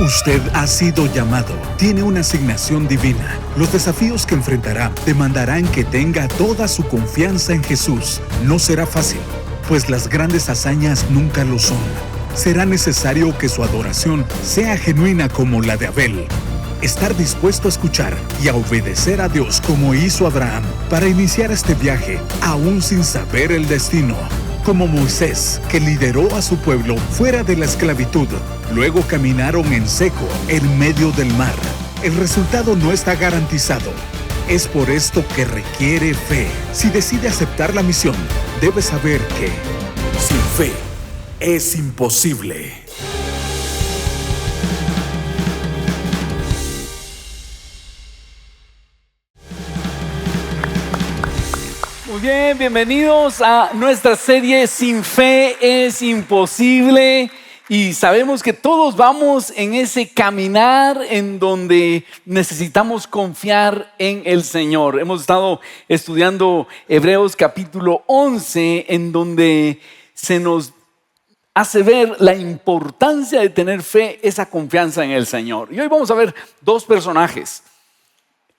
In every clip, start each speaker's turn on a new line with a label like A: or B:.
A: Usted ha sido llamado, tiene una asignación divina. Los desafíos que enfrentará demandarán que tenga toda su confianza en Jesús. No será fácil, pues las grandes hazañas nunca lo son. Será necesario que su adoración sea genuina como la de Abel. Estar dispuesto a escuchar y a obedecer a Dios como hizo Abraham para iniciar este viaje, aún sin saber el destino. Como Moisés, que lideró a su pueblo fuera de la esclavitud. Luego caminaron en seco en medio del mar. El resultado no está garantizado. Es por esto que requiere fe. Si decide aceptar la misión, debe saber que sin fe es imposible.
B: Muy bien, bienvenidos a nuestra serie Sin Fe es Imposible. Y sabemos que todos vamos en ese caminar en donde necesitamos confiar en el Señor. Hemos estado estudiando Hebreos capítulo 11, en donde se nos hace ver la importancia de tener fe, esa confianza en el Señor. Y hoy vamos a ver dos personajes,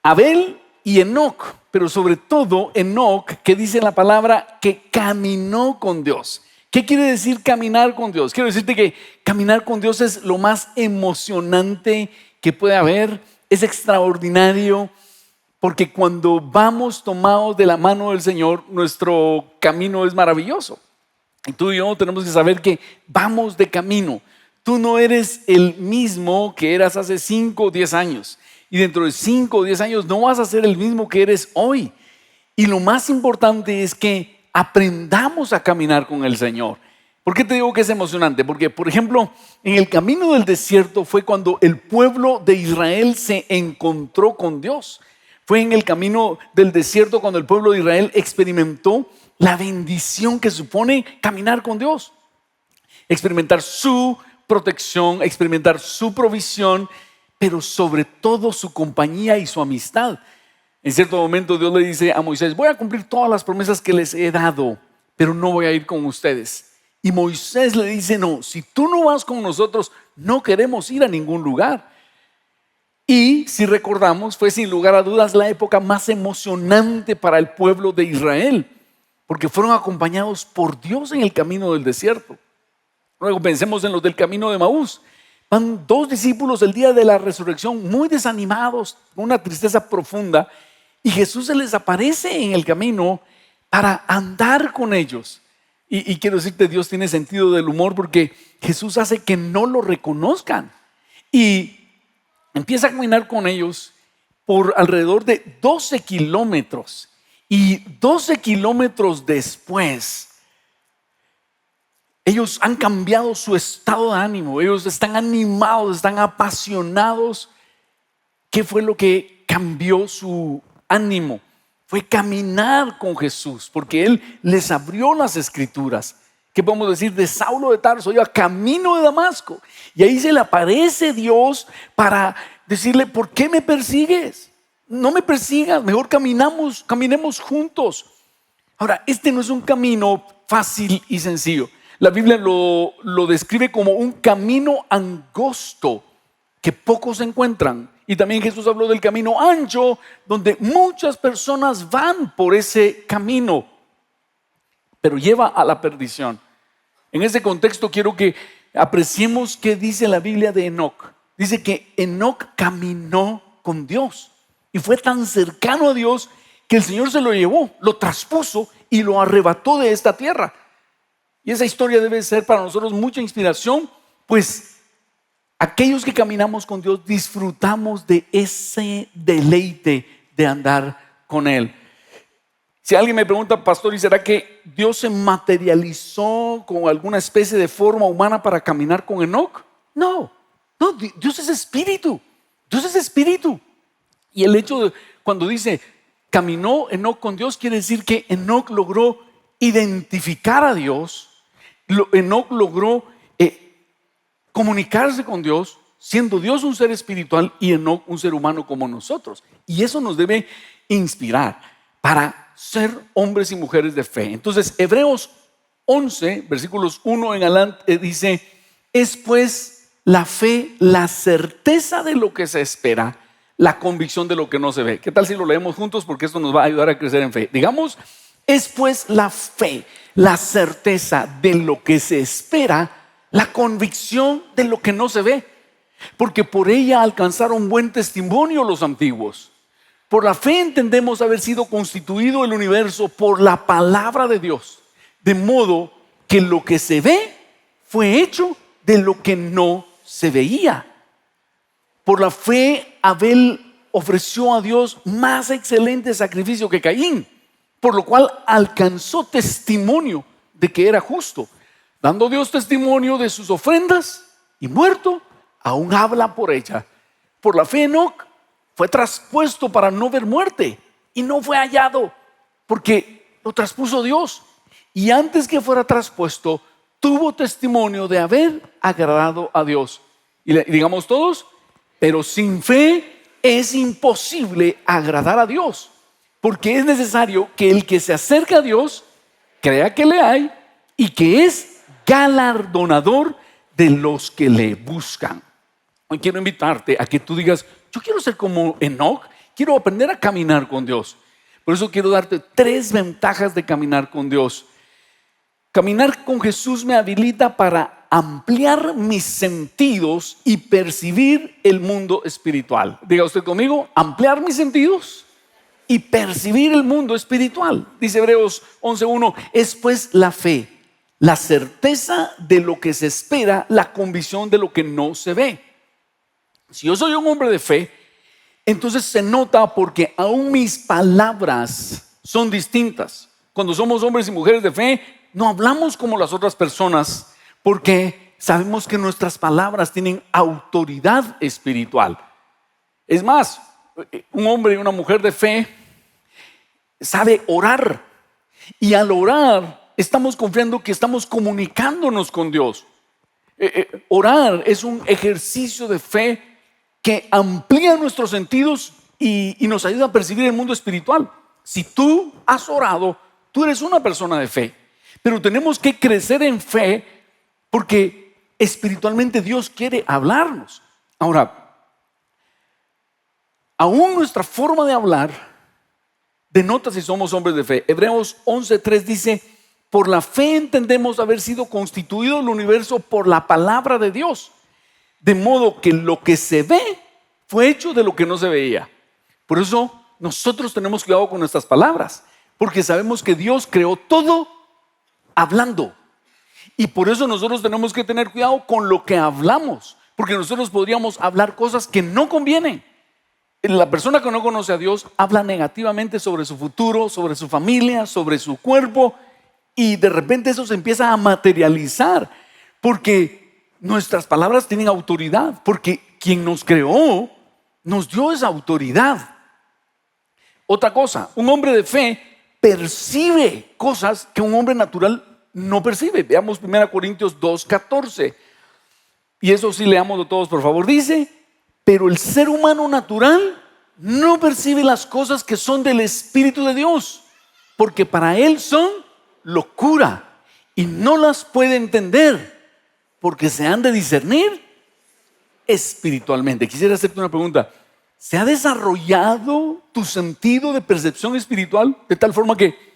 B: Abel y Enoc, pero sobre todo Enoc, que dice la palabra que caminó con Dios. ¿Qué quiere decir caminar con Dios? Quiero decirte que caminar con Dios es lo más emocionante que puede haber, es extraordinario, porque cuando vamos tomados de la mano del Señor, nuestro camino es maravilloso. Y tú y yo tenemos que saber que vamos de camino. Tú no eres el mismo que eras hace 5 o 10 años. Y dentro de 5 o 10 años no vas a ser el mismo que eres hoy. Y lo más importante es que aprendamos a caminar con el Señor. ¿Por qué te digo que es emocionante? Porque, por ejemplo, en el camino del desierto fue cuando el pueblo de Israel se encontró con Dios. Fue en el camino del desierto cuando el pueblo de Israel experimentó la bendición que supone caminar con Dios. Experimentar su protección, experimentar su provisión, pero sobre todo su compañía y su amistad. En cierto momento Dios le dice a Moisés: voy a cumplir todas las promesas que les he dado, pero no voy a ir con ustedes. Y Moisés le dice: no, si tú no vas con nosotros, no queremos ir a ningún lugar. Y si recordamos, fue sin lugar a dudas la época más emocionante para el pueblo de Israel, porque fueron acompañados por Dios en el camino del desierto. Luego pensemos en los del camino de Emaús. Van 2 discípulos el día de la resurrección muy desanimados, con una tristeza profunda, y Jesús se les aparece en el camino para andar con ellos. Y quiero decirte, Dios tiene sentido del humor, porque Jesús hace que no lo reconozcan. Y empieza a caminar con ellos por alrededor de 12 kilómetros. Y 12 kilómetros después, ellos han cambiado su estado de ánimo. Ellos están animados, están apasionados. ¿Qué fue lo que cambió su ánimo? Fue caminar con Jesús, porque Él les abrió las escrituras. ¿Qué podemos decir? De Saulo de Tarso iba camino de Damasco, y ahí se le aparece Dios para decirle: ¿por qué me persigues? No me persigas, mejor caminemos juntos. Ahora, este no es un camino fácil y sencillo. La Biblia lo describe como un camino angosto que pocos encuentran. Y también Jesús habló del camino ancho, donde muchas personas van por ese camino, pero lleva a la perdición. En ese contexto quiero que apreciemos qué dice la Biblia de Enoc. Dice que Enoc caminó con Dios y fue tan cercano a Dios que el Señor se lo llevó, lo traspuso y lo arrebató de esta tierra. Y esa historia debe ser para nosotros mucha inspiración, pues aquellos que caminamos con Dios disfrutamos de ese deleite de andar con Él. Si alguien me pregunta: pastor, ¿y será que Dios se materializó con alguna especie de forma humana para caminar con Enoc? No, Dios es espíritu. Dios es espíritu. Y el hecho de cuando dice caminó Enoc con Dios, quiere decir que Enoc logró identificar a Dios. Enoc logró comunicarse con Dios, siendo Dios un ser espiritual y Enoc un ser humano como nosotros. Y eso nos debe inspirar para ser hombres y mujeres de fe. Entonces, Hebreos 11, versículos 1 en adelante, dice: es pues la fe, la certeza de lo que se espera, la convicción de lo que no se ve. ¿Qué tal si lo leemos juntos? Porque esto nos va a ayudar a crecer en fe. Digamos, es pues la fe, la certeza de lo que se espera, la convicción de lo que no se ve. Porque por ella alcanzaron buen testimonio los antiguos. Por la fe entendemos haber sido constituido el universo por la palabra de Dios, de modo que lo que se ve fue hecho de lo que no se veía. Por la fe Abel ofreció a Dios más excelente sacrificio que Caín, por lo cual alcanzó testimonio de que era justo, dando Dios testimonio de sus ofrendas, y muerto aún habla por ella. Por la fe Enoc fue traspuesto para no ver muerte y no fue hallado, porque lo traspuso Dios, y antes que fuera traspuesto tuvo testimonio de haber agradado a Dios. Y digamos todos, pero sin fe es imposible agradar a Dios, porque es necesario que el que se acerca a Dios crea que le hay y que es galardonador de los que le buscan. Hoy quiero invitarte a que tú digas: yo quiero ser como Enoc, quiero aprender a caminar con Dios. Por eso quiero darte 3 ventajas de caminar con Dios. Caminar con Jesús me habilita para ampliar mis sentidos y percibir el mundo espiritual. Diga usted conmigo: ampliar mis sentidos y percibir el mundo espiritual. Dice Hebreos 11:1, es pues la fe, la certeza de lo que se espera, la convicción de lo que no se ve. Si yo soy un hombre de fe, entonces se nota porque aún mis palabras son distintas. Cuando somos hombres y mujeres de fe, no hablamos como las otras personas, porque sabemos que nuestras palabras tienen autoridad espiritual. Es más, un hombre y una mujer de fe sabe orar, y al orar estamos confiando que estamos comunicándonos con Dios. Orar es un ejercicio de fe que amplía nuestros sentidos y nos ayuda a percibir el mundo espiritual. Si tú has orado, tú eres una persona de fe. Pero tenemos que crecer en fe porque espiritualmente Dios quiere hablarnos. Ahora, aún nuestra forma de hablar denota si somos hombres de fe. Hebreos 11:3 dice: por la fe entendemos haber sido constituido el universo por la palabra de Dios, de modo que lo que se ve fue hecho de lo que no se veía. Por eso nosotros tenemos cuidado con nuestras palabras, porque sabemos que Dios creó todo hablando. Y por eso nosotros tenemos que tener cuidado con lo que hablamos, porque nosotros podríamos hablar cosas que no convienen. La persona que no conoce a Dios habla negativamente sobre su futuro, sobre su familia, sobre su cuerpo, y de repente eso se empieza a materializar, porque nuestras palabras tienen autoridad, porque quien nos creó nos dio esa autoridad. Otra cosa, un hombre de fe percibe cosas que un hombre natural no percibe. Veamos 1 Corintios 2:14. Y eso sí, leámoslo todos, por favor. Dice: pero el ser humano natural no percibe las cosas que son del Espíritu de Dios, porque para él son locura y no las puede entender, porque se han de discernir espiritualmente. Quisiera hacerte una pregunta: ¿se ha desarrollado tu sentido de percepción espiritual de tal forma que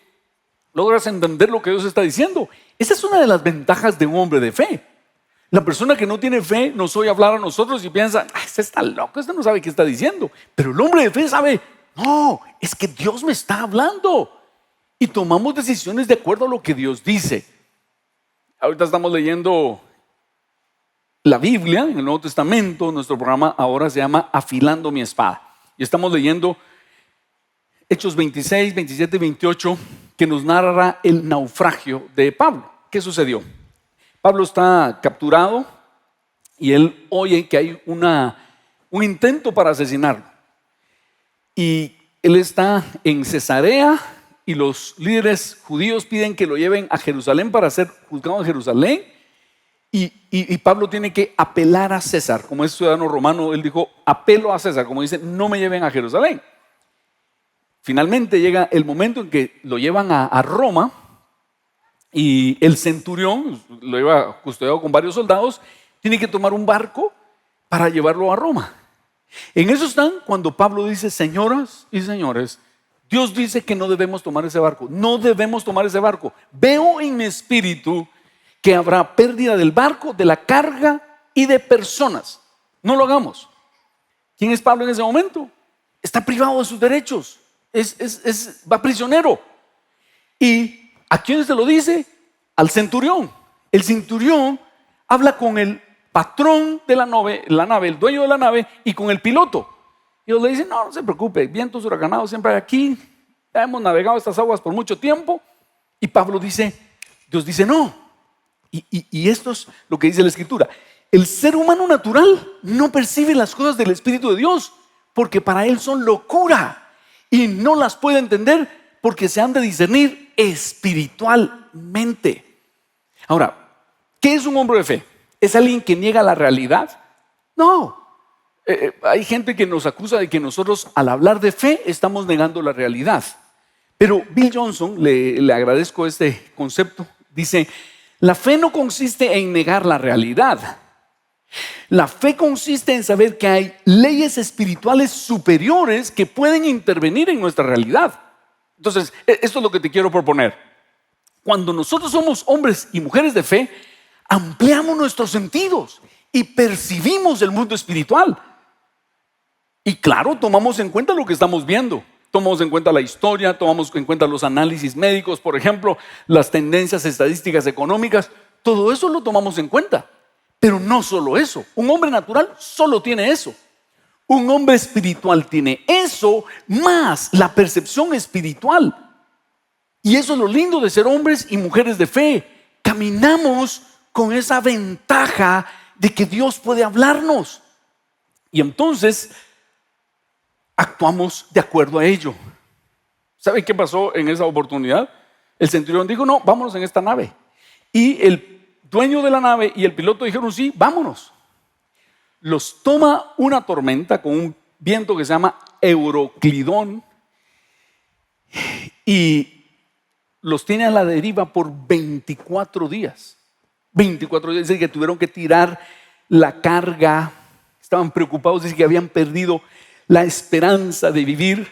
B: logras entender lo que Dios está diciendo? Esa es una de las ventajas de un hombre de fe. La persona que no tiene fe nos oye hablar a nosotros y piensa: este está loco, este no sabe qué está diciendo. Pero el hombre de fe sabe: no, es que Dios me está hablando. Y tomamos decisiones de acuerdo a lo que Dios dice. Ahorita estamos leyendo la Biblia en el Nuevo Testamento. Nuestro programa ahora se llama Afilando mi espada. Y estamos leyendo Hechos 26, 27 y 28, que nos narra el naufragio de Pablo. ¿Qué sucedió? Pablo está capturado y él oye que hay un intento para asesinarlo. Y él está en Cesarea y los líderes judíos piden que lo lleven a Jerusalén para ser juzgado en Jerusalén. Y Pablo tiene que apelar a César. Como es ciudadano romano, él dijo: apelo a César. Como dice, no me lleven a Jerusalén. Finalmente llega el momento en que lo llevan a Roma, y el centurión lo lleva custodiado con varios soldados, Tiene que tomar un barco para llevarlo a Roma. En eso están cuando Pablo dice, señoras y señores, Dios dice que no debemos tomar ese barco. No debemos tomar ese barco. Veo en mi espíritu que habrá pérdida del barco, de la carga y de personas. No lo hagamos. ¿Quién es Pablo en ese momento? Está privado de sus derechos. Va prisionero. ¿Y a quién se lo dice? Al centurión. El centurión habla con el patrón de la nave, el dueño de la nave, y con el piloto. Y ellos le dicen, no se preocupe, vientos huracanados siempre hay aquí, ya hemos navegado estas aguas por mucho tiempo. Y Pablo dice, Dios dice no. Y esto es lo que dice la Escritura. El ser humano natural no percibe las cosas del Espíritu de Dios, porque para él son locura, y no las puede entender porque se han de discernir espiritualmente. Ahora, ¿qué es un hombre de fe? ¿Es alguien que niega la realidad? No. Hay gente que nos acusa de que nosotros al hablar de fe estamos negando la realidad. Pero Bill Johnson, le agradezco este concepto, dice, la fe no consiste en negar la realidad. La fe consiste en saber que hay leyes espirituales superiores que pueden intervenir en nuestra realidad. Entonces, esto es lo que te quiero proponer. Cuando nosotros somos hombres y mujeres de fe, ampliamos nuestros sentidos y percibimos el mundo espiritual. Y claro, tomamos en cuenta lo que estamos viendo. Tomamos en cuenta la historia, tomamos en cuenta los análisis médicos, por ejemplo, las tendencias estadísticas económicas. Todo eso lo tomamos en cuenta. Pero no solo eso. Un hombre natural solo tiene eso. Un hombre espiritual tiene eso más la percepción espiritual. Y eso es lo lindo de ser hombres y mujeres de fe. Caminamos con esa ventaja de que Dios puede hablarnos. Y entonces actuamos de acuerdo a ello. ¿Sabe qué pasó en esa oportunidad? El centurión dijo, no, vámonos en esta nave. Y el dueño de la nave y el piloto dijeron, sí, vámonos. Los toma una tormenta con un viento que se llama Euroclidón y los tiene a la deriva por 24 días. 24 días, dice que tuvieron que tirar la carga, estaban preocupados, dice que habían perdido la esperanza de vivir.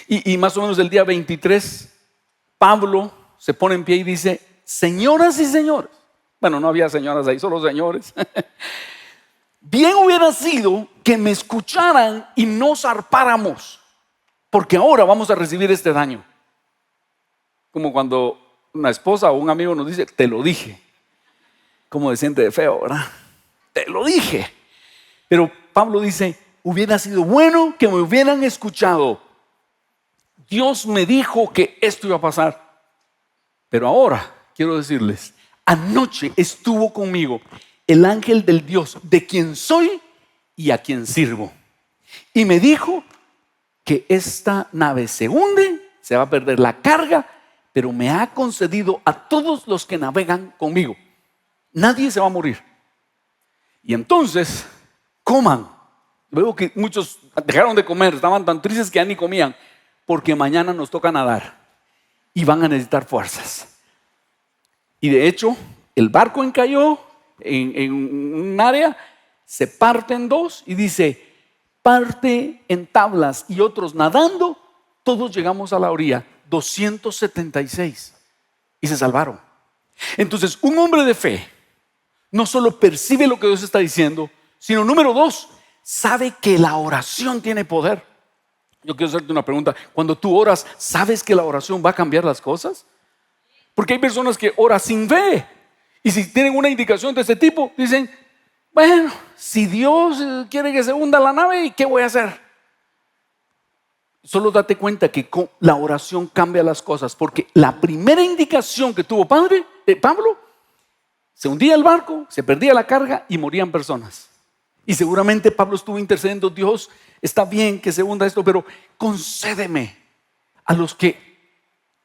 B: Y más o menos el día 23, Pablo se pone en pie y dice, señoras y señores, bueno, no había señoras ahí, solo señores. Bien hubiera sido que me escucharan y no zarpáramos, porque ahora vamos a recibir este daño. Como cuando una esposa o un amigo nos dice, te lo dije. Como de siente de feo, ¿verdad? Te lo dije. Pero Pablo dice, hubiera sido bueno que me hubieran escuchado. Dios me dijo que esto iba a pasar. Pero ahora quiero decirles, anoche estuvo conmigo el ángel del Dios de quien soy y a quien sirvo. Y me dijo que esta nave se hunde, se va a perder la carga, pero me ha concedido a todos los que navegan conmigo. Nadie se va a morir. Y entonces, coman. Veo que muchos dejaron de comer, estaban tan tristes que ya ni comían, porque mañana nos toca nadar y van a necesitar fuerzas. Y de hecho, el barco encalló en un área, se parte en dos y dice, parte en tablas y otros nadando, todos llegamos a la orilla, 276, y se salvaron. Entonces, un hombre de fe no solo percibe lo que Dios está diciendo, sino número dos, sabe que la oración tiene poder. Yo quiero hacerte una pregunta. Cuando tú oras, ¿sabes que la oración va a cambiar las cosas? Porque hay personas que oran sin fe. Y si tienen una indicación de este tipo, dicen, bueno, si Dios quiere que se hunda la nave, ¿qué voy a hacer? Solo date cuenta que la oración cambia las cosas. Porque la primera indicación que tuvo Pablo, se hundía el barco, se perdía la carga y morían personas. Y seguramente Pablo estuvo intercediendo, Dios, está bien que se hunda esto, pero concédeme a los que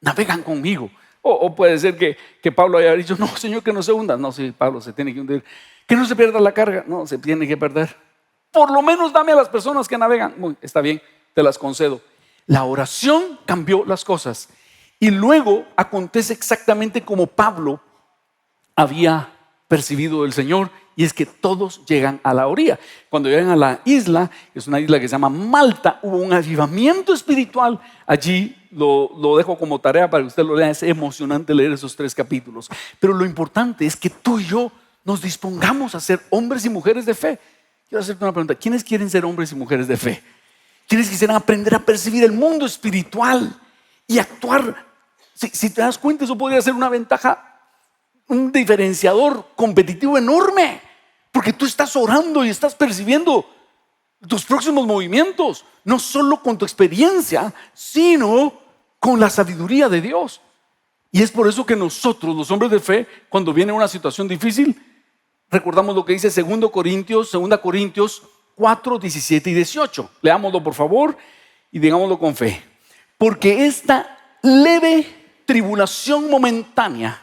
B: navegan conmigo. O puede ser que Pablo haya dicho, no, Señor, que no se hunda. No, sí, Pablo se tiene que hundir. Que no se pierda la carga. No, se tiene que perder. Por lo menos dame a las personas que navegan. Muy, está bien, te las concedo. La oración cambió las cosas. Y luego acontece exactamente como Pablo había percibido del Señor y es que todos llegan a la orilla. Cuando llegan a la isla, es una isla que se llama Malta, hubo un avivamiento espiritual. Allí lo dejo como tarea para que usted lo lea. Es emocionante leer esos 3 capítulos. Pero lo importante es que tú y yo nos dispongamos a ser hombres y mujeres de fe. Quiero hacerte una pregunta. ¿Quiénes quieren ser hombres y mujeres de fe? ¿Quiénes quisieran aprender a percibir el mundo espiritual y actuar? Si te das cuenta, eso podría ser una ventaja, un diferenciador competitivo enorme, porque tú estás orando y estás percibiendo tus próximos movimientos, no solo con tu experiencia, sino con la sabiduría de Dios. Y es por eso que nosotros, los hombres de fe, cuando viene una situación difícil, recordamos lo que dice 2 Corintios 4, 17 y 18. Leámoslo por favor y digámoslo con fe. Porque esta leve tribulación momentánea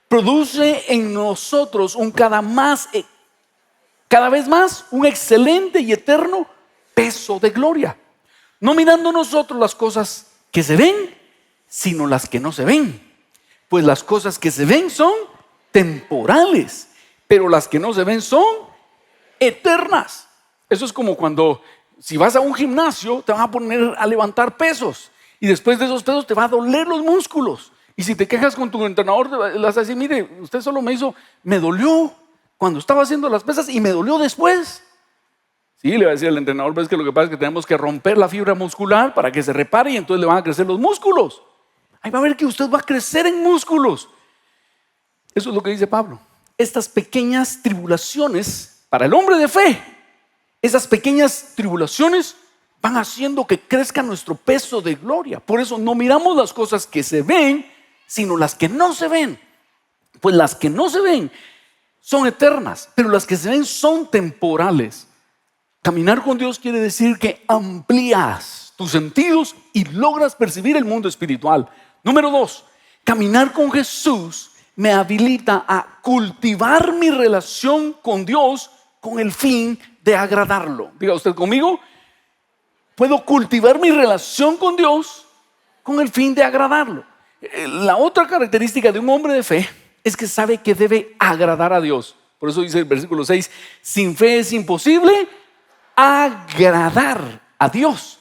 B: produce en nosotros cada vez más un excelente y eterno peso de gloria, no mirando nosotros las cosas que se ven, sino las que no se ven, pues las cosas que se ven son temporales, pero las que no se ven son eternas. Eso es como cuando si vas a un gimnasio te van a poner a levantar pesos y después de esos pesos te va a doler los músculos. Y si te quejas con tu entrenador, le vas a decir, mire, usted solo me dolió cuando estaba haciendo las pesas y me dolió después. Sí, le va a decir al entrenador, ves que lo que pasa es que tenemos que romper la fibra muscular para que se repare y entonces le van a crecer los músculos. Ahí va a ver que usted va a crecer en músculos. Eso es lo que dice Pablo. Estas pequeñas tribulaciones para el hombre de fe, esas pequeñas tribulaciones van haciendo que crezca nuestro peso de gloria. Por eso no miramos las cosas que se ven, sino las que no se ven. Pues las que no se ven son eternas, pero las que se ven son temporales. Caminar con Dios quiere decir que amplías tus sentidos y logras percibir el mundo espiritual. Número 2, caminar con Jesús me habilita a cultivar mi relación con Dios con el fin de agradarlo. Diga usted conmigo, puedo cultivar mi relación con Dios con el fin de agradarlo. La otra característica de un hombre de fe es que sabe que debe agradar a Dios. Por eso dice el versículo 6, sin fe es imposible agradar a Dios.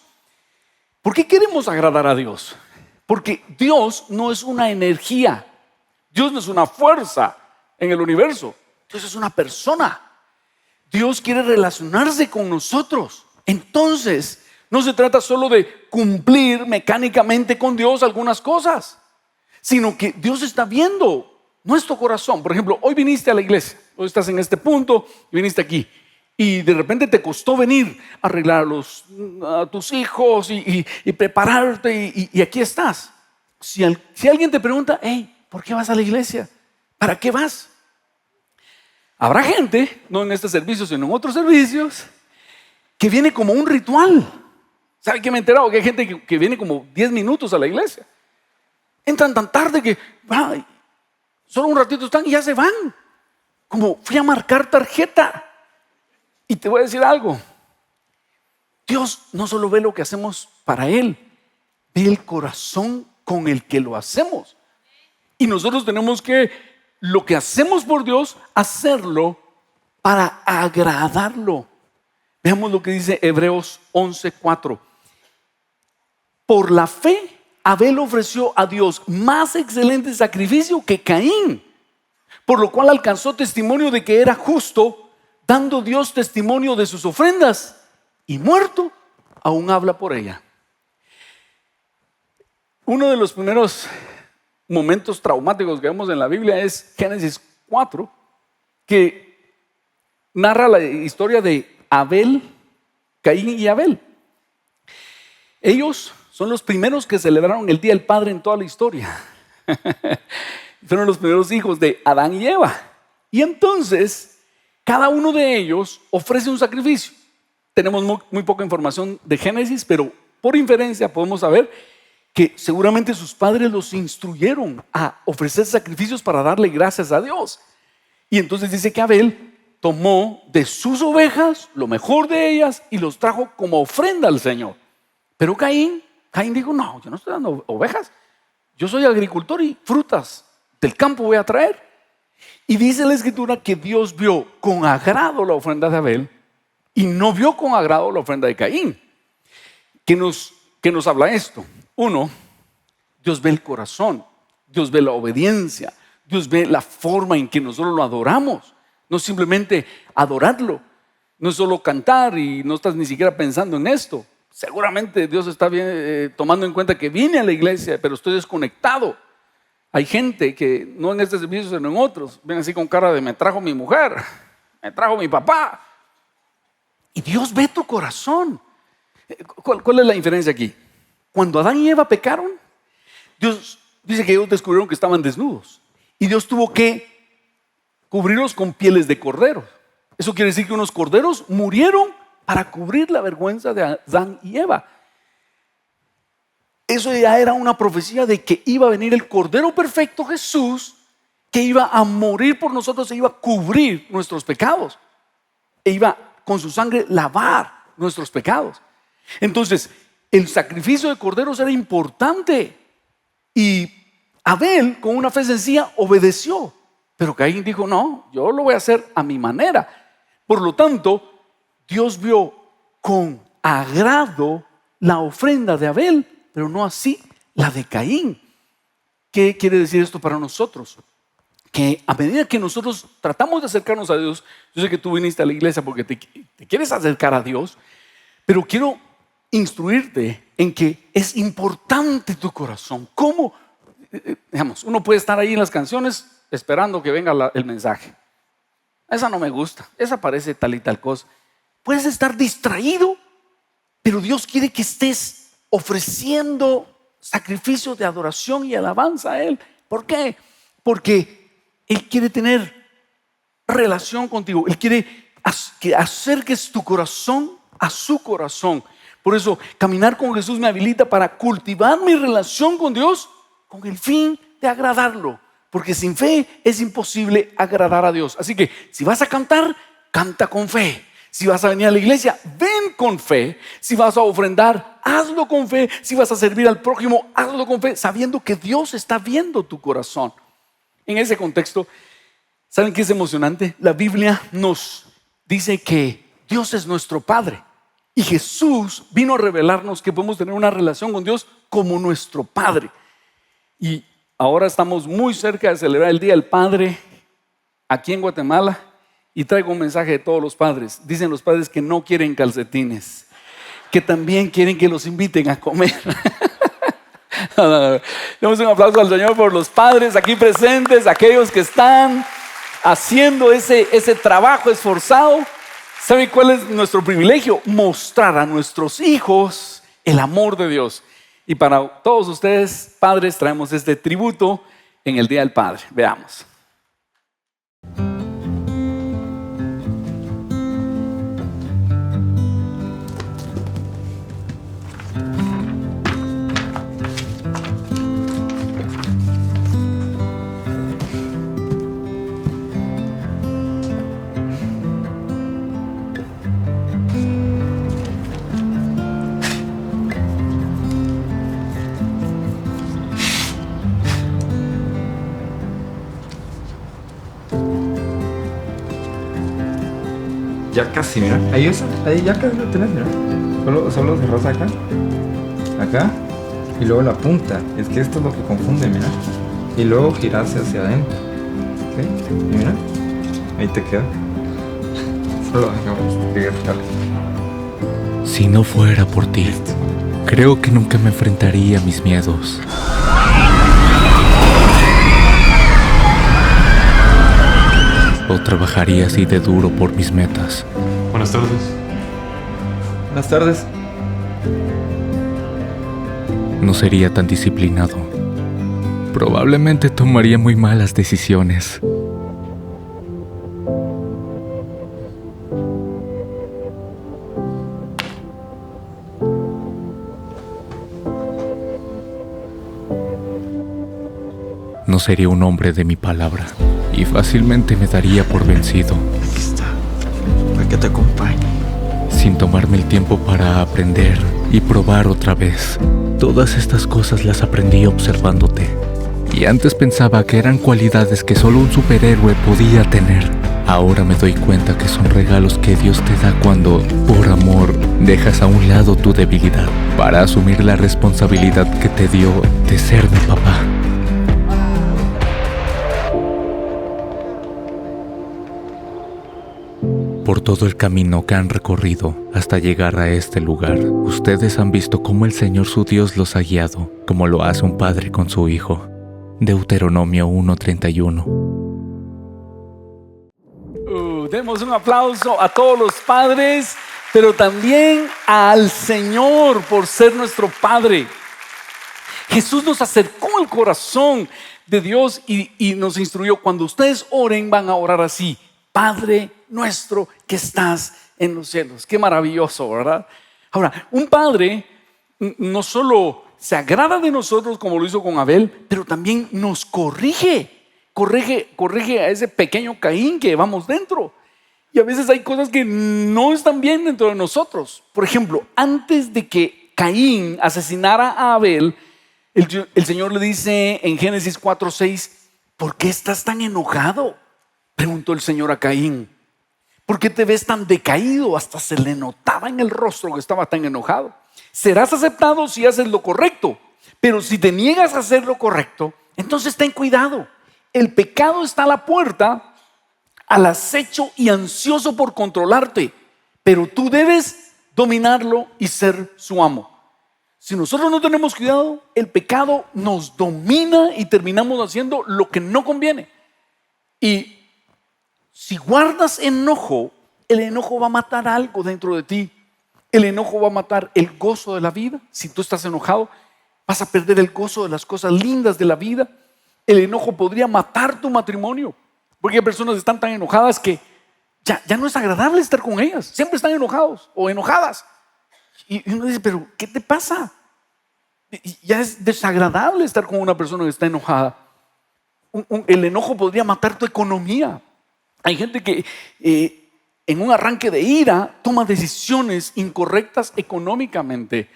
B: ¿Por qué queremos agradar a Dios? Porque Dios no es una energía, Dios no es una fuerza en el universo, Dios es una persona. Dios quiere relacionarse con nosotros. Entonces, no se trata solo de cumplir mecánicamente con Dios algunas cosas, sino que Dios está viendo nuestro corazón. Por ejemplo, hoy viniste a la iglesia, hoy estás en este punto y viniste aquí. Y de repente te costó venir a arreglar a tus hijos y prepararte y aquí estás. Si alguien te pregunta, hey, ¿por qué vas a la iglesia? ¿Para qué vas? Habrá gente, no en este servicio, sino en otros servicios, que viene como un ritual. ¿Sabe qué me he enterado? Que hay gente que viene como 10 minutos a la iglesia. Entran tan tarde que solo un ratito están y ya se van. Como fui a marcar tarjeta. Y te voy a decir algo. Dios no solo ve lo que hacemos para Él, ve el corazón con el que lo hacemos. Y nosotros tenemos que, lo que hacemos por Dios, hacerlo para agradarlo. Veamos lo que dice Hebreos 11:4. Por la fe, Abel ofreció a Dios más excelente sacrificio que Caín, por lo cual alcanzó testimonio de que era justo, dando Dios testimonio de sus ofrendas, y muerto, aún habla por ella. Uno de los primeros momentos traumáticos que vemos en la Biblia es Génesis 4, que narra la historia de Abel, Caín y Abel. Ellos son los primeros que celebraron el Día del Padre en toda la historia. Fueron los primeros hijos de Adán y Eva. Y entonces, cada uno de ellos ofrece un sacrificio. Tenemos muy poca información de Génesis, pero por inferencia podemos saber que seguramente sus padres los instruyeron a ofrecer sacrificios para darle gracias a Dios. Y entonces dice que Abel tomó de sus ovejas lo mejor de ellas y los trajo como ofrenda al Señor. Pero Caín dijo, no, yo no estoy dando ovejas, yo soy agricultor y frutas del campo voy a traer. Y dice la Escritura que Dios vio con agrado la ofrenda de Abel y no vio con agrado la ofrenda de Caín. ¿Qué nos habla esto? Uno, Dios ve el corazón, Dios ve la obediencia, Dios ve la forma en que nosotros lo adoramos. No simplemente adorarlo, no es solo cantar y no estás ni siquiera pensando en esto. Seguramente Dios está bien, tomando en cuenta que vine a la iglesia, pero estoy desconectado. Hay gente que no en este servicio, sino en otros, ven así con cara de me trajo mi mujer, me trajo mi papá. Y Dios ve tu corazón. ¿Cuál es la diferencia aquí? Cuando Adán y Eva pecaron, Dios dice que ellos descubrieron que estaban desnudos. Y Dios tuvo que cubrirlos con pieles de corderos. Eso quiere decir que unos corderos murieron para cubrir la vergüenza de Adán y Eva. Eso ya era una profecía de que iba a venir el Cordero Perfecto Jesús, que iba a morir por nosotros e iba a cubrir nuestros pecados. E iba con su sangre lavar nuestros pecados. Entonces, el sacrificio de corderos era importante. Y Abel, con una fe sencilla, obedeció. Pero Caín dijo, no, yo lo voy a hacer a mi manera. Por lo tanto, Dios vio con agrado la ofrenda de Abel, pero no así la de Caín. ¿Qué quiere decir esto para nosotros? Que a medida que nosotros tratamos de acercarnos a Dios, yo sé que tú viniste a la iglesia porque te quieres acercar a Dios, pero quiero instruirte en que es importante tu corazón. ¿Cómo? Digamos, uno puede estar ahí en las canciones esperando que venga el mensaje. Esa no me gusta, esa parece tal y tal cosa. Puedes estar distraído, pero Dios quiere que estés ofreciendo sacrificios de adoración y alabanza a Él. ¿Por qué? Porque Él quiere tener relación contigo. Él quiere que acerques tu corazón a su corazón. Por eso, caminar con Jesús me habilita para cultivar mi relación con Dios con el fin de agradarlo. Porque sin fe es imposible agradar a Dios. Así que si vas a cantar, canta con fe. Si vas a venir a la iglesia, ven con fe. Si vas a ofrendar, hazlo con fe. Si vas a servir al prójimo, hazlo con fe, sabiendo que Dios está viendo tu corazón. En ese contexto, ¿saben qué es emocionante? La Biblia nos dice que Dios es nuestro Padre. Y Jesús vino a revelarnos que podemos tener una relación con Dios como nuestro Padre. Y ahora estamos muy cerca de celebrar el Día del Padre aquí en Guatemala y traigo un mensaje de todos los padres. Dicen los padres que no quieren calcetines, que también quieren que los inviten a comer. Demos un aplauso al Señor por los padres aquí presentes, aquellos que están haciendo ese trabajo esforzado. ¿Saben cuál es nuestro privilegio? Mostrar a nuestros hijos el amor de Dios. Y para todos ustedes, padres, traemos este tributo en el Día del Padre. Veamos.
C: Ya casi, mira. Ahí ya casi lo tenés, mira. Solo cerrás acá, y luego la punta. Es que esto es lo que confunde, mira. Y luego girás hacia adentro. ¿Ok? Y mira, ahí te queda. Solo dejamos que jale.
D: Si no fuera por ti, listo. Creo que nunca me enfrentaría a mis miedos. O trabajaría así de duro por mis metas.
C: Buenas tardes. Buenas tardes.
D: No sería tan disciplinado. Probablemente tomaría muy malas decisiones. No sería un hombre de mi palabra. Y fácilmente me daría por vencido.
C: Aquí está, para que te acompañe.
D: Sin tomarme el tiempo para aprender y probar otra vez. Todas estas cosas las aprendí observándote. Y antes pensaba que eran cualidades que solo un superhéroe podía tener. Ahora me doy cuenta que son regalos que Dios te da cuando, por amor, dejas a un lado tu debilidad para asumir la responsabilidad que te dio de ser mi papá. Por todo el camino que han recorrido hasta llegar a este lugar, ustedes han visto cómo el Señor su Dios los ha guiado, como lo hace un padre con su hijo. Deuteronomio 1:31.
B: Demos un aplauso a todos los padres, pero también al Señor por ser nuestro Padre. Jesús nos acercó al corazón de Dios y nos instruyó: cuando ustedes oren, van a orar así: Padre nuestro que estás en los cielos. Qué maravilloso, ¿verdad? Ahora, un padre no solo se agrada de nosotros como lo hizo con Abel, pero también nos corrige a ese pequeño Caín que llevamos dentro. Y a veces hay cosas que no están bien dentro de nosotros. Por ejemplo, antes de que Caín asesinara a Abel, el Señor le dice en Génesis 4:6: ¿por qué estás tan enojado?, preguntó el Señor a Caín. ¿Por qué te ves tan decaído? Hasta se le notaba en el rostro que estaba tan enojado. Serás aceptado si haces lo correcto, pero si te niegas a hacer lo correcto, entonces ten cuidado. El pecado está a la puerta, al acecho y ansioso por controlarte, pero tú debes dominarlo y ser su amo. Si nosotros no tenemos cuidado, el pecado nos domina y terminamos haciendo lo que no conviene. Y si guardas enojo, el enojo va a matar algo dentro de ti. El enojo va a matar el gozo de la vida. Si tú estás enojado, vas a perder el gozo de las cosas lindas de la vida. El enojo podría matar tu matrimonio, porque hay personas que están tan enojadas que ya no es agradable estar con ellas. Siempre están enojados o enojadas. Y uno dice: ¿pero qué te pasa? Ya es desagradable estar con una persona que está enojada. El enojo podría matar tu economía. Hay gente que en un arranque de ira toma decisiones incorrectas económicamente.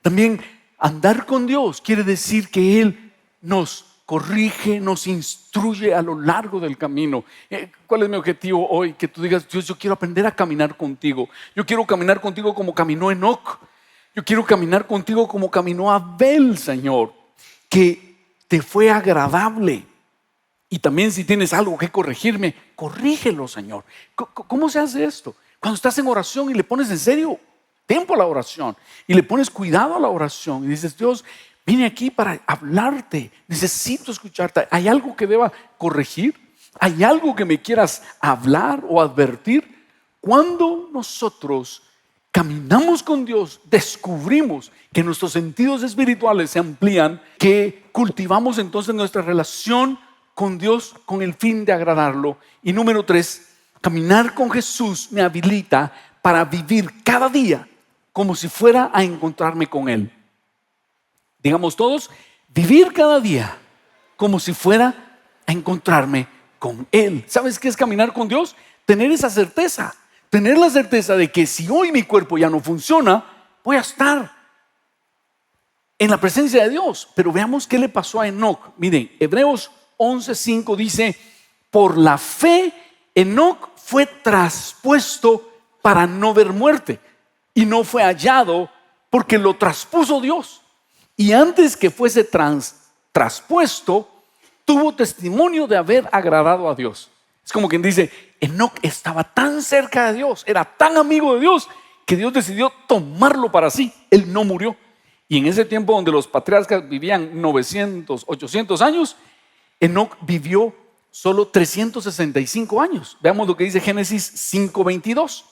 B: También andar con Dios quiere decir que Él nos corrige, nos instruye a lo largo del camino. ¿Cuál es mi objetivo hoy? Que tú digas: Dios, yo quiero aprender a caminar contigo. Yo quiero caminar contigo como caminó Enoc. Yo quiero caminar contigo como caminó Abel, Señor, que te fue agradable. Y también, si tienes algo que corregirme, corrígelo, Señor. ¿Cómo se hace esto? Cuando estás en oración y le pones en serio tiempo a la oración y le pones cuidado a la oración y dices: Dios, vine aquí para hablarte, necesito escucharte. ¿Hay algo que deba corregir? ¿Hay algo que me quieras hablar o advertir? Cuando nosotros caminamos con Dios, descubrimos que nuestros sentidos espirituales se amplían, que cultivamos entonces nuestra relación con Dios con el fin de agradarlo. Y número 3, caminar con Jesús me habilita para vivir cada día como si fuera a encontrarme con Él. Digamos todos: vivir cada día como si fuera a encontrarme con Él. ¿Sabes qué es caminar con Dios? Tener esa certeza, tener la certeza de que si hoy mi cuerpo ya no funciona, voy a estar en la presencia de Dios. Pero veamos qué le pasó a Enoc. Miren, Hebreos 11:5 dice: por la fe Enoc fue traspuesto para no ver muerte, y no fue hallado porque lo traspuso Dios. Y antes que fuese traspuesto, tuvo testimonio de haber agradado a Dios. Es como quien dice: Enoc estaba tan cerca de Dios, era tan amigo de Dios, que Dios decidió tomarlo para sí. Él no murió. Y en ese tiempo donde los patriarcas vivían 900, 800 años, Enoc vivió solo 365 años. Veamos lo que dice Génesis 5:22.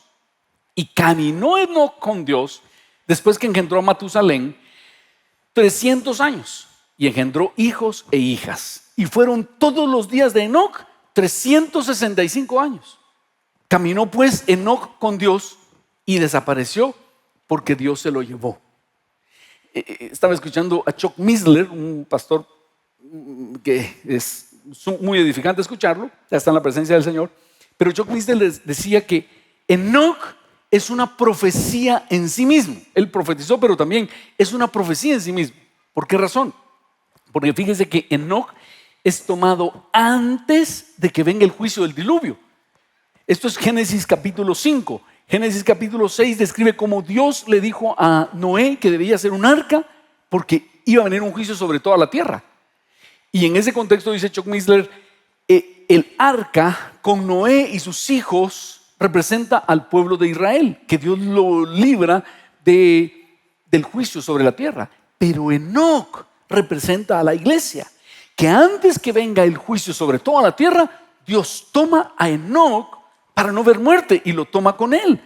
B: Y caminó Enoc con Dios después que engendró a Matusalén 300 años y engendró hijos e hijas. Y fueron todos los días de Enoc 365 años. Caminó pues Enoc con Dios y desapareció porque Dios se lo llevó. Estaba escuchando a Chuck Missler, un pastor que es muy edificante escucharlo, ya está en la presencia del Señor. Pero Chuck Missler les decía que Enoc es una profecía en sí mismo. Él profetizó, pero también es una profecía en sí mismo. ¿Por qué razón? Porque fíjese que Enoc es tomado antes de que venga el juicio del diluvio. Esto es Génesis capítulo 5. Génesis capítulo 6 describe cómo Dios le dijo a Noé que debía hacer un arca porque iba a venir un juicio sobre toda la tierra. Y en ese contexto dice Chuck Missler, el arca con Noé y sus hijos representa al pueblo de Israel, que Dios lo libra del juicio sobre la tierra. Pero Enoc representa a la iglesia, que antes que venga el juicio sobre toda la tierra, Dios toma a Enoc para no ver muerte y lo toma con él.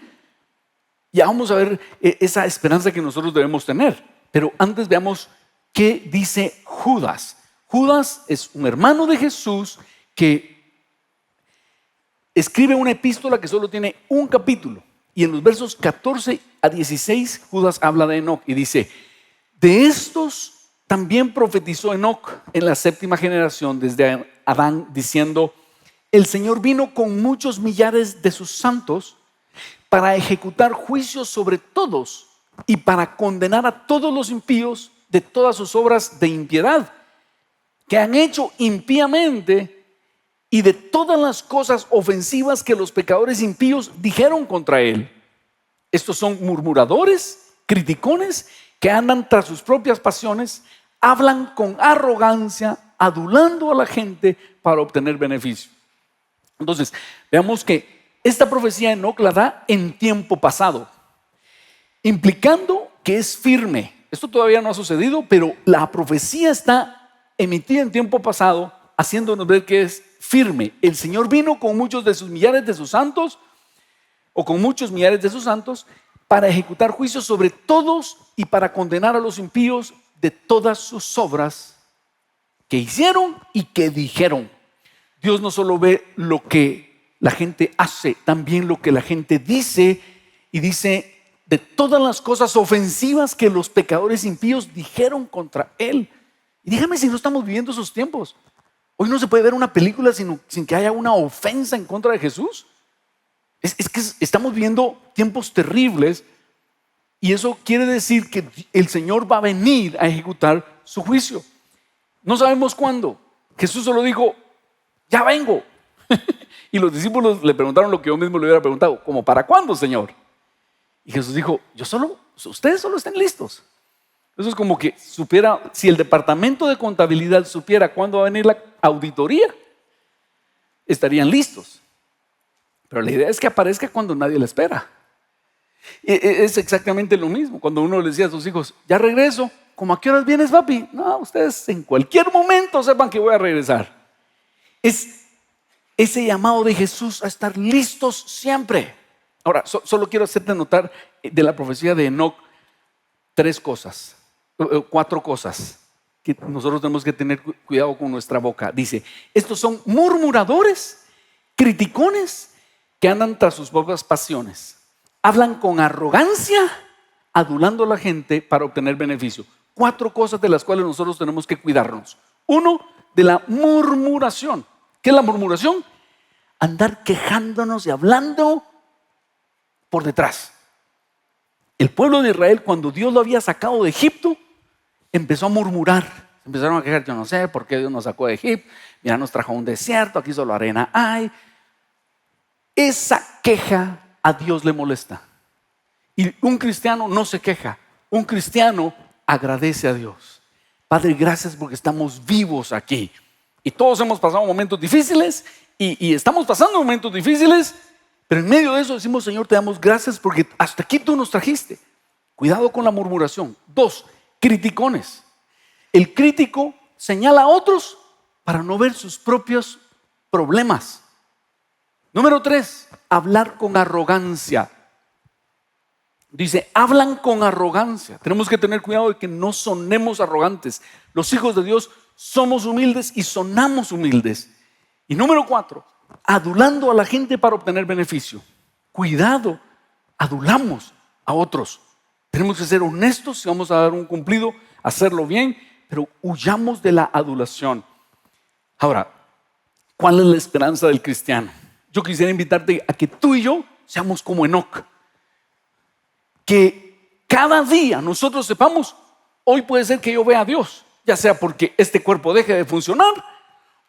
B: Ya vamos a ver esa esperanza que nosotros debemos tener. Pero antes veamos qué dice Judas. Judas es un hermano de Jesús que escribe una epístola que solo tiene un capítulo. Y en los versos 14 a 16 Judas habla de Enoc y dice: de estos también profetizó Enoc en la 7ª generación desde Adán, diciendo: el Señor vino con muchos millares de sus santos para ejecutar juicios sobre todos y para condenar a todos los impíos de todas sus obras de impiedad que han hecho impíamente y de todas las cosas ofensivas que los pecadores impíos dijeron contra él. Estos son murmuradores, criticones, que andan tras sus propias pasiones, hablan con arrogancia, adulando a la gente para obtener beneficio. Entonces, veamos que esta profecía Enoc la da en tiempo pasado, implicando que es firme. Esto todavía no ha sucedido, pero la profecía está emitida en tiempo pasado, haciéndonos ver que es firme. El Señor vino con muchos de sus millares de sus santos, o con muchos millares de sus santos, para ejecutar juicios sobre todos y para condenar a los impíos de todas sus obras que hicieron y que dijeron. Dios no solo ve lo que la gente hace, también lo que la gente dice, y dice de todas las cosas ofensivas que los pecadores impíos dijeron contra él. Y dígame si no estamos viviendo esos tiempos. Hoy no se puede ver una película sin que haya una ofensa en contra de Jesús. Es que estamos viviendo tiempos terribles, y eso quiere decir que el Señor va a venir a ejecutar su juicio. No sabemos cuándo. Jesús solo dijo: ya vengo. Y los discípulos le preguntaron lo que yo mismo le hubiera preguntado: ¿cómo para cuándo, Señor? Y Jesús dijo: ustedes solo estén listos. Eso es como que supiera, si el departamento de contabilidad supiera cuándo va a venir la auditoría, estarían listos. Pero la idea es que aparezca cuando nadie la espera. Es exactamente lo mismo. Cuando uno le decía a sus hijos: ya regreso. ¿Cómo a qué horas vienes, papi? No, ustedes en cualquier momento sepan que voy a regresar. Es ese llamado de Jesús a estar listos siempre. Ahora, solo quiero hacerte notar de la profecía de Enoc 4 cosas que nosotros tenemos que tener cuidado con nuestra boca. Dice: estos son murmuradores, criticones, que andan tras sus propias pasiones. Hablan con arrogancia, adulando a la gente para obtener beneficio. 4 cosas de las cuales nosotros tenemos que cuidarnos. 1, de la murmuración. ¿Qué es la murmuración? Andar quejándonos y hablando por detrás. El pueblo de Israel, cuando Dios lo había sacado de Egipto, empezó a murmurar. Empezaron a quejar: yo no sé por qué Dios nos sacó de Egipto. Mira, nos trajo a un desierto, aquí solo arena hay. Esa queja a Dios le molesta. Y un cristiano no se queja. Un cristiano agradece a Dios. Padre, gracias porque estamos vivos aquí. Y todos hemos pasado momentos difíciles y estamos pasando momentos difíciles, pero en medio de eso decimos: Señor, te damos gracias porque hasta aquí tú nos trajiste. Cuidado con la murmuración. 2, criticones. El crítico señala a otros para no ver sus propios problemas. Número 3, hablar con arrogancia. Dice: hablan con arrogancia. Tenemos que tener cuidado de que no sonemos arrogantes. Los hijos de Dios somos humildes y sonamos humildes. Y número 4, adulando a la gente para obtener beneficio. Cuidado, adulamos a otros. Tenemos que ser honestos. Si vamos a dar un cumplido, hacerlo bien, pero huyamos de la adulación. Ahora, ¿cuál es la esperanza del cristiano? Yo quisiera invitarte a que tú y yo seamos como Enoc. Que cada día nosotros sepamos: hoy puede ser que yo vea a Dios, ya sea porque este cuerpo deje de funcionar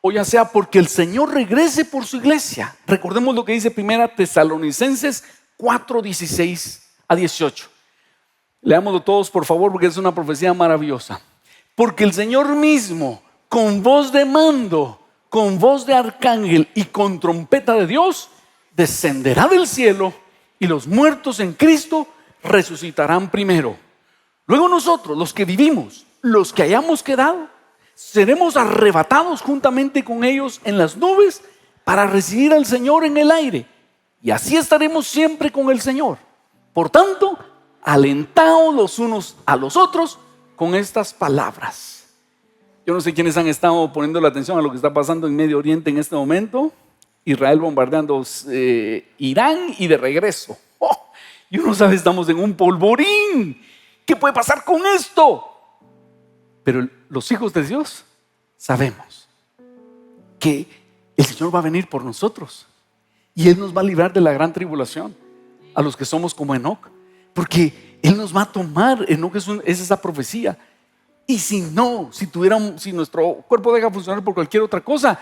B: o ya sea porque el Señor regrese por su iglesia. Recordemos lo que dice 1 Tesalonicenses 4, 16 a 18. Leámoslo todos, por favor, porque es una profecía maravillosa. Porque el Señor mismo, con voz de mando, con voz de arcángel y con trompeta de Dios, descenderá del cielo, y los muertos en Cristo resucitarán primero. Luego nosotros, los que vivimos, los que hayamos quedado, seremos arrebatados juntamente con ellos en las nubes para recibir al Señor en el aire, y así estaremos siempre con el Señor. Por tanto, alentaos los unos a los otros con estas palabras. Yo no sé quiénes han estado poniendo la atención a lo que está pasando en Medio Oriente en este momento. Israel bombardeando Irán y de regreso. Y uno sabe, estamos en un polvorín. ¿Qué puede pasar con esto? Pero los hijos de Dios sabemos que el Señor va a venir por nosotros y Él nos va a librar de la gran tribulación a los que somos como Enoc, porque Él nos va a tomar. Enoc es esa profecía. Y si nuestro cuerpo deja funcionar por cualquier otra cosa,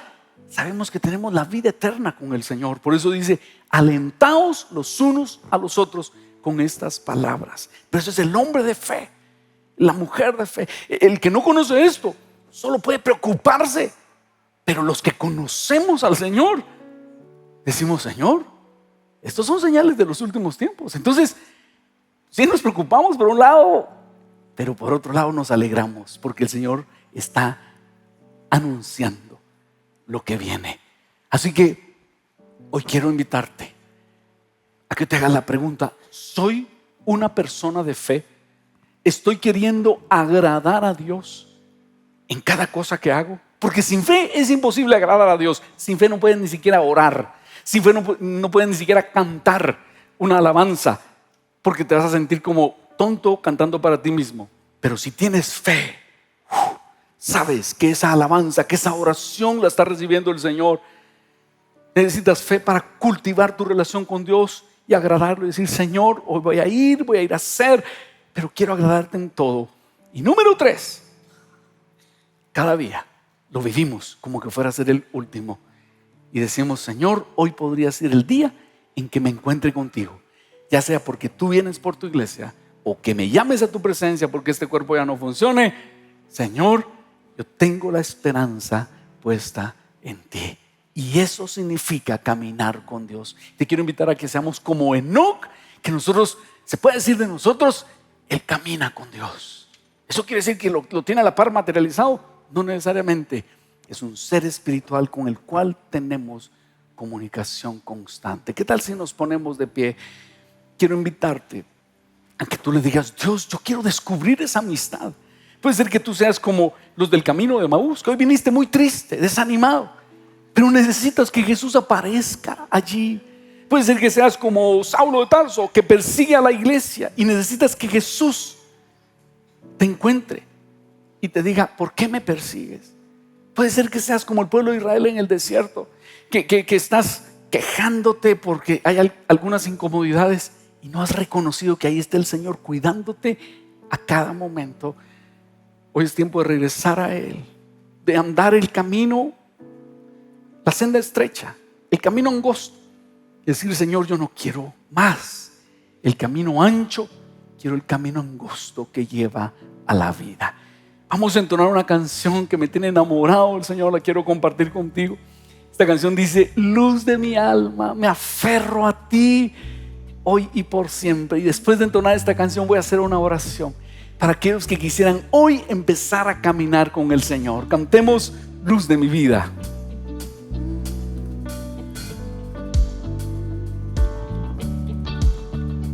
B: sabemos que tenemos la vida eterna con el Señor. Por eso dice, alentaos los unos a los otros con estas palabras. Pero eso es el hombre de fe, la mujer de fe. El que no conoce esto solo puede preocuparse. Pero los que conocemos al Señor, decimos, Señor, estos son señales de los últimos tiempos. Entonces, sí nos preocupamos por un lado, pero por otro lado nos alegramos, porque el Señor está anunciando lo que viene. Así que hoy quiero invitarte a que te hagas la pregunta: ¿soy una persona de fe? ¿Estoy queriendo agradar a Dios en cada cosa que hago? Porque sin fe es imposible agradar a Dios. Sin fe no puedes ni siquiera orar. Sin fe no puedes ni siquiera cantar una alabanza, porque te vas a sentir como tonto cantando para ti mismo. Pero si tienes fe, sabes que esa alabanza, que esa oración la está recibiendo el Señor. Necesitas fe para cultivar tu relación con Dios y agradarlo y decir, Señor, hoy voy a ir a hacer, pero quiero agradarte en todo. Y número 3, cada día lo vivimos como que fuera a ser el último y decimos, Señor, hoy podría ser el día en que me encuentre contigo, ya sea porque tú vienes por tu iglesia o que me llames a tu presencia porque este cuerpo ya no funcione. Señor, yo tengo la esperanza puesta en ti. Y eso significa caminar con Dios. Te quiero invitar a que seamos como Enoc, que nosotros, se puede decir de nosotros, Él camina con Dios. ¿Eso quiere decir que lo tiene a la par materializado? No necesariamente. Es un ser espiritual con el cual tenemos comunicación constante. ¿Qué tal si nos ponemos de pie? Quiero invitarte a que tú le digas, Dios, yo quiero descubrir esa amistad. Puede ser que tú seas como los del camino de Emaús, que hoy viniste muy triste, desanimado, pero necesitas que Jesús aparezca allí. Puede ser que seas como Saulo de Tarso, que persigue a la iglesia y necesitas que Jesús te encuentre y te diga, ¿por qué me persigues? Puede ser que seas como el pueblo de Israel en el desierto, que estás quejándote porque hay algunas incomodidades y no has reconocido que ahí está el Señor cuidándote a cada momento. Hoy es tiempo de regresar a Él, de andar el camino, la senda estrecha, el camino angosto, y decir, Señor, yo no quiero más el camino ancho, quiero el camino angosto que lleva a la vida. Vamos a entonar una canción que me tiene enamorado el Señor, la quiero compartir contigo. Esta canción dice, luz de mi alma, me aferro a ti hoy y por siempre. Y después de entonar esta canción voy a hacer una oración para aquellos que quisieran hoy empezar a caminar con el Señor. Cantemos Luz de mi vida.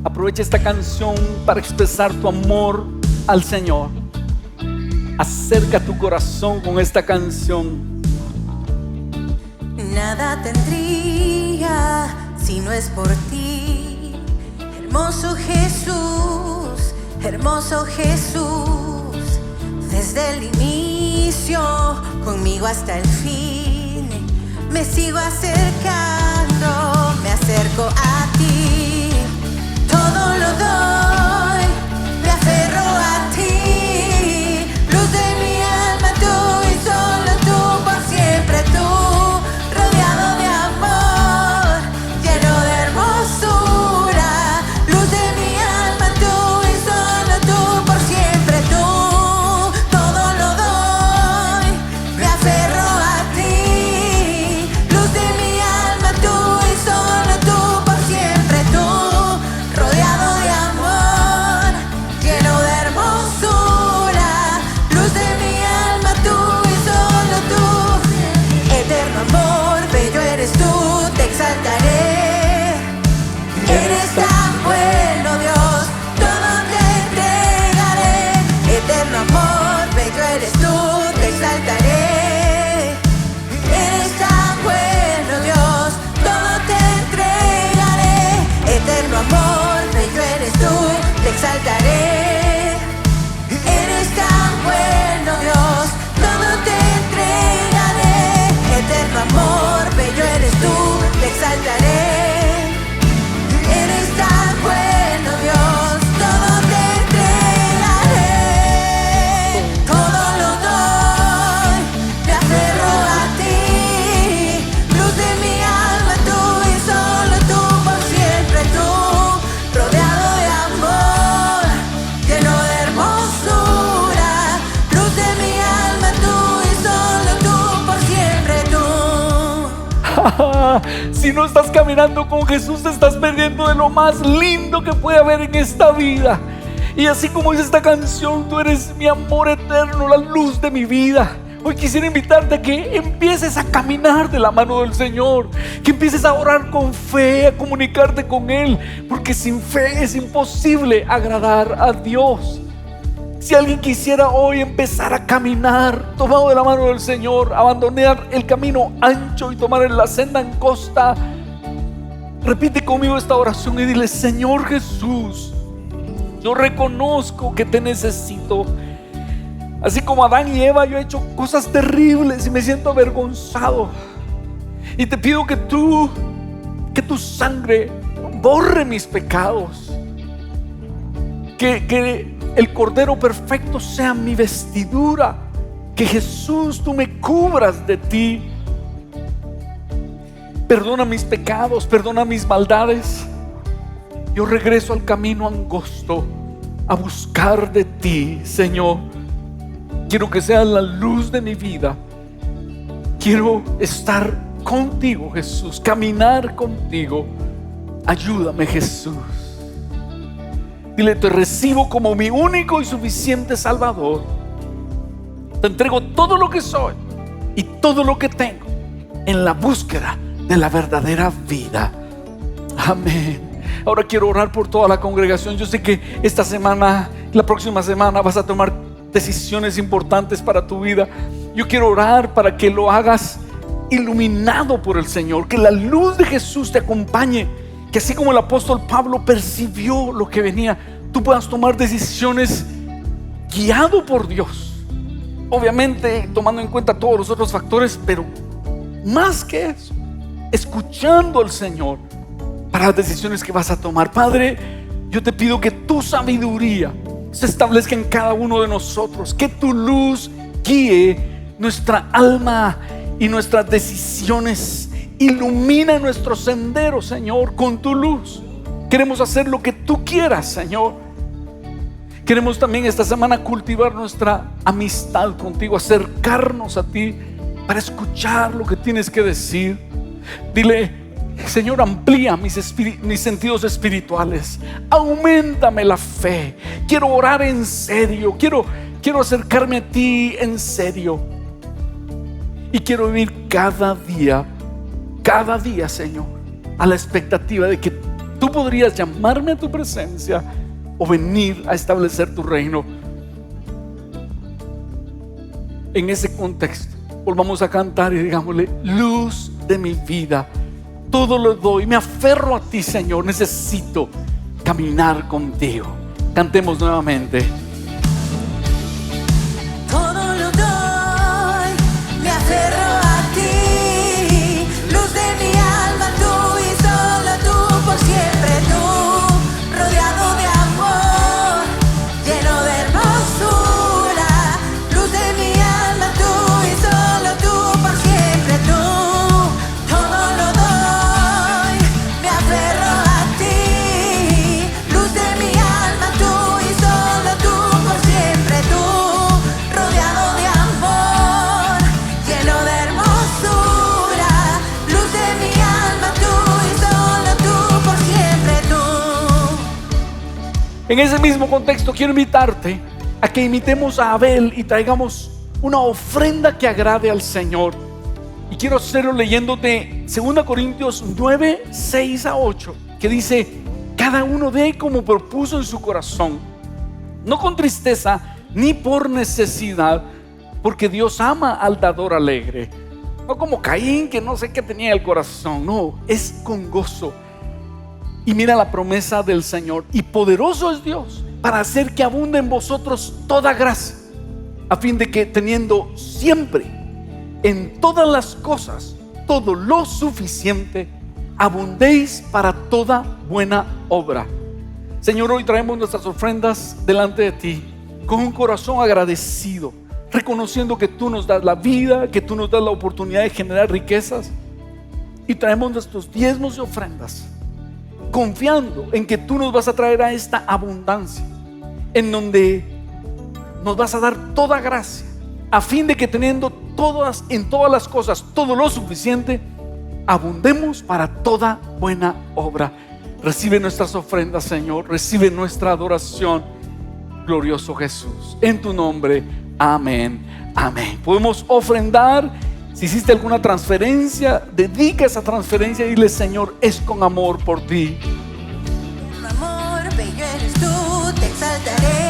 B: Aprovecha esta canción para expresar tu amor al Señor. Acerca tu corazón con esta canción.
E: Nada tendría si no es por ti. Hermoso Jesús, hermoso Jesús. Desde el inicio, conmigo hasta el fin. Me sigo acercando, me acerco a ti. Todo lo doy, me aferro a ti. Luz de mi alma.
B: Si no estás caminando con Jesús, te estás perdiendo de lo más lindo que puede haber en esta vida. Y así como dice esta canción, tú eres mi amor eterno, la luz de mi vida. Hoy quisiera invitarte a que empieces a caminar de la mano del Señor, que empieces a orar con fe, a comunicarte con Él, porque sin fe es imposible agradar a Dios. Si alguien quisiera hoy empezar a caminar tomado de la mano del Señor, abandonar el camino ancho y tomar la senda angosta, repite conmigo esta oración y dile: Señor Jesús, yo reconozco que te necesito. Así como Adán y Eva, yo he hecho cosas terribles y me siento avergonzado. Y te pido que tu sangre borre mis pecados. Que el Cordero perfecto sea mi vestidura. Que Jesús, tú me cubras de ti. Perdona mis pecados, perdona mis maldades. Yo regreso al camino angosto a buscar de ti, Señor. Quiero que seas la luz de mi vida. Quiero estar contigo, Jesús, caminar contigo. Ayúdame, Jesús. Dile: te recibo como mi único y suficiente Salvador. Te entrego todo lo que soy y todo lo que tengo en la búsqueda de la verdadera vida. Amén. Ahora quiero orar por toda la congregación. Yo sé que esta semana, la próxima semana, vas a tomar decisiones importantes para tu vida. Yo quiero orar para que lo hagas iluminado por el Señor, que la luz de Jesús te acompañe, que así como el apóstol Pablo percibió lo que venía, tú puedas tomar decisiones guiado por Dios, obviamente tomando en cuenta todos los otros factores, pero más que eso, escuchando al Señor para las decisiones que vas a tomar. Padre, yo te pido que tu sabiduría se establezca en cada uno de nosotros, que tu luz guíe nuestra alma y nuestras decisiones. Ilumina nuestro sendero, Señor, con tu luz. Queremos hacer lo que tú quieras, Señor. Queremos también esta semana cultivar nuestra amistad contigo, acercarnos a ti para escuchar lo que tienes que decir. Dile: Señor, amplía mis sentidos espirituales, auméntame la fe. Quiero orar en serio, quiero acercarme a ti en serio. Y quiero vivir cada día, Señor, a la expectativa de que tú podrías llamarme a tu presencia o venir a establecer tu reino. En ese contexto, volvamos a cantar y digámosle: luz de mi vida, todo lo doy, me aferro a ti, Señor, necesito caminar contigo. Cantemos nuevamente.
E: Todo lo doy, me aferro a ti, luz de mi alma, tú y solo tú, por siempre tú, rodeado de amor, lleno de hermosura, luz de mi alma, tú y solo tú, por siempre tú. Todo lo doy, me aferro a ti, luz de mi alma, tú y solo tú, por siempre tú, rodeado de amor, lleno de hermosura, luz de mi alma, tú y solo tú, por siempre tú.
B: En ese mismo contexto quiero invitarte a que imitemos a Abel y traigamos una ofrenda que agrade al Señor. Y quiero hacerlo leyéndote 2 Corintios 9, 6 a 8, que dice: cada uno dé como propuso en su corazón, no con tristeza ni por necesidad, porque Dios ama al dador alegre. No como Caín, que no sé qué tenía en el corazón. No, es con gozo. Y mira la promesa del Señor: y poderoso es Dios para hacer que abunde en vosotros toda gracia, a fin de que, teniendo siempre en todas las cosas todo lo suficiente, abundéis para toda buena obra. Señor, hoy traemos nuestras ofrendas delante de ti con un corazón agradecido, reconociendo que tú nos das la vida, que tú nos das la oportunidad de generar riquezas, y traemos nuestros diezmos y ofrendas confiando en que tú nos vas a traer a esta abundancia, en donde nos vas a dar toda gracia, a fin de que, teniendo en todas las cosas todo lo suficiente, abundemos para toda buena obra. Recibe nuestras ofrendas, Señor. Recibe nuestra adoración, glorioso Jesús. En tu nombre, amén, amén. Podemos ofrendar. Si hiciste alguna transferencia, dedica esa transferencia y dile: Señor, es con amor por ti.
E: Amor, bello eres tú, te exaltaré.